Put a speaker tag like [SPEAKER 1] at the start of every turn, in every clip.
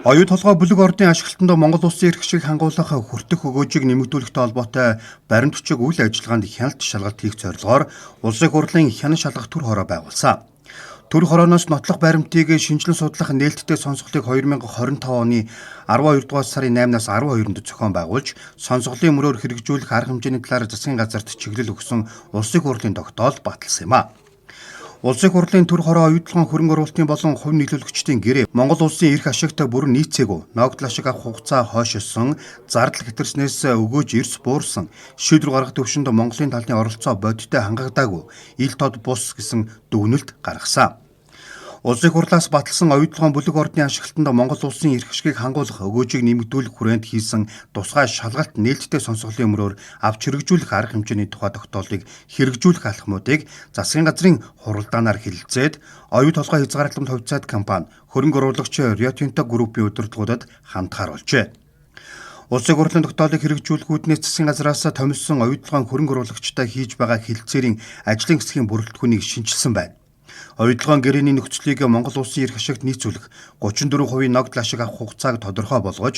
[SPEAKER 1] Оюут толгой бүлэг ордын ашиглалтанд Монгол улсын эрх шиг хангуулах хүртэх өгөөжийг нэмэгдүүлэхтэй холбоотой баримт бичиг үйл ажиллагаанд хяналт шалгалт хийх зорилгоор улсын хурлын хянан шалгах төр хороо байгуулсан. Төр хорооноос нотлох баримтыг шинжилэн судлах нээлттэй сонсголыг 2025 оны 12 дугаар сарын 8-наас 12-нд зохион байгуулж, сонсголын мөрөөр хэрэгжүүлэх арга хэмжээний талаар засгийн газарт чиглэл өгсөн улсын хурлын тогтоол баталсан юм а. Улсын хурлын төр хороо оюутлогын хөрөнгө оруулалтын болон хувь нийлүүлэгчдийн гэрээ Монгол улсын эрх ашигт бүрэн нийцээгүй, ногдол ашиг авах хугацаа хойшилсон, зардал хэтэрснээс өгөөж эрс буурсан, шийдвэр гаргах төвшөнд Монголын талын оролцоо бодиттой хангагдаагүй, ил тод бус гэсэн дүгнэлт гаргасан. Улсын хурлаас баталсан оюутлогын бүлэг ордны ашиглалтанд Монгол улсын эрх ашгийг хангуулах өгөөжийг нэмэгдүүлэх хүрээнд хийсэн тусгай шалгалт нээлттэй сонсголын мөрөөр авч хэрэгжүүлэх арга хэмжээний тухай тогтоолыг хэрэгжүүлэх алхмуудыг засгийн газрын хуралдаанаар хэлэлцээд оюут толгой хязгаарлалтанд хувьцаат компани хөрөнгө оруулагч Rio Tinto Group-ийн удирдлагуудад хандгаар олжээ. Улсын хурлын тогтоолыг хэрэгжүүлэх үүднээс засгийн газраас томилсон оюутлогын хөрөнгө оруулагчтай хийж байгаа хэлэлцээрийн ажлын хэсгийн бүрэлдэхүүнийг шинжилсэн байна. Оюутлогын гэрээний нөхцөлийг Монгол улсын эрх ашигт нийцүүлэх 34% ногдол ашиг авах хугацааг тодорхой болгож,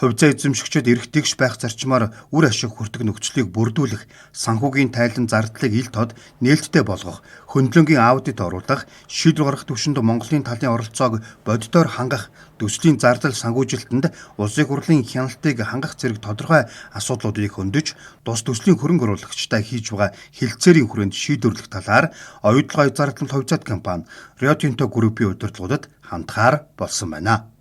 [SPEAKER 1] хувьцаа эзэмшигчид эрх тэгш байх зарчмаар үр ашиг хүртэх нөхцөлийг бүрдүүлэх, санхүүгийн тайлан зардлыг ил тод нээлттэй болгох, хөндлөнгийн аудит оруулах, шийдвэр гаргах төвшөнд Монголын талын оролцоог бодитоор хангах, төслийн зардал санхүүжилтэнд улсын хурлын хяналтыг хангах зэрэг тодорхой асуудлуудыг хөндөж, тус төслийн хөрөнгө оруулагчтай хийж байгаа хэлэлцээрийн хүрээнд шийдвэрлэх талаар оюутлогын хязгаарлалтанд хувьцаат компани Rio Tinto Group-ийн удирдлагуудад хандгаар болсон байна.